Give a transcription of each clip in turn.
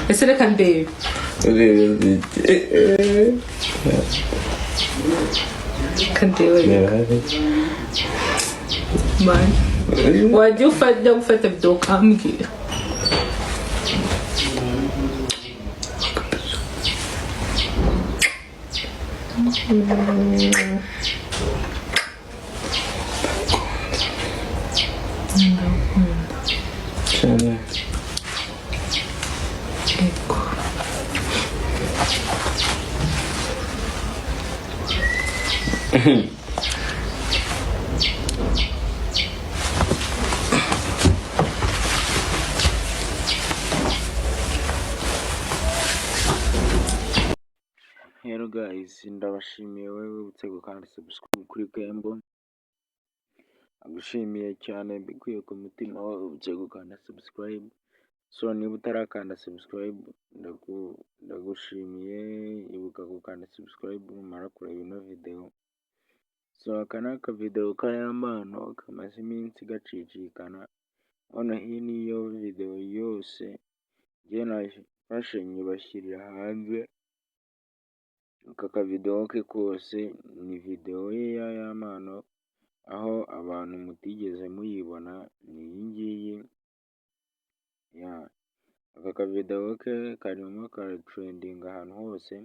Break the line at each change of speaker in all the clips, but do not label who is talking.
Ese reka ndebe man wajya gufata video ukambwira
Hello guys, ndabashimiye wowe wibutse gukanda subscribe kuri Kembo. Agushimiye cyane mbikuye ku mutima wowe wibutse gukanda subscribe. So niba utarakanda subscribe ndagushimiye, ibuka gukanda subscribe numara kureba ino video. So aka ni akavideo k'ayamano kamaze iminsi gacicikana, hano iyi niyo video yose njye nafashe nyibashyirira hanze. Aka kavideo ke kose ni video ye y'ayamano, aho abantu mutigeze muyibona ni iyi ngiyi. Aka kavideo ke karimo karatrendinga ahantu hose.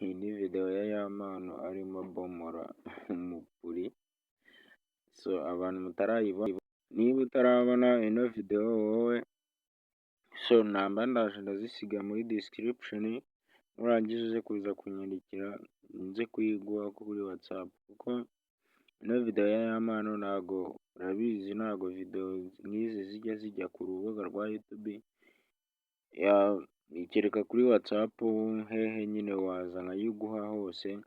Iyi ni video y'ayamano arimo bomora umupuri. So abantu mutarayibona, niba utarabona ino video wowe, so namba ndaje ndazisiga muri description, nurangiza uze kuza kunyandikira nze kuyiguha kuri WhatsApp, kuko ino video y'ayamano ntago urabizi, ntago video nk'izi zijya ku rubuga rwa YouTube. Ikereka kuri WhatsApp hehe nyine waza nkayiguha hose,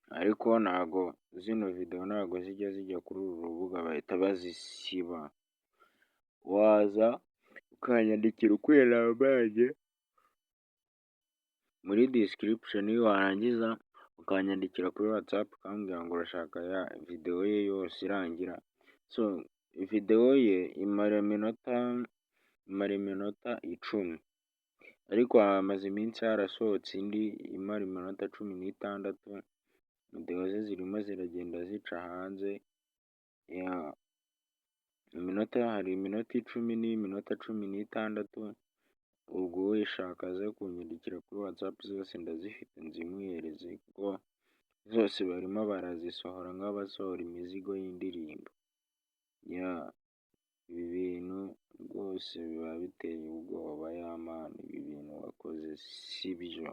ariko ntago zino video ntago zijya kuri uru rubuga, bahita bazisiba. Waza ukanyandikira ukuye namba yanjye muri description, warangiza ukanyandikira kuri WhatsApp ukambwira ngo urashaka ya video ye yose irangira. So video ye imara iminota 10, ariko hamaze iminsi harasohotse indi imara iminota 16. Video ze zirimo ziragenda zica hanze. Hari iminota 10 n'iminota 16. ubwo uyishaka aze kunyandikira kuri WhatsApp, zose ndazifite nzimuhereze, kuko zose barimo barazisohora nk'abasohora imizigo y'indirimbo. Ibi bintu rwose biba biteye ubwoba y'amana, ibi bintu wakoze si byo.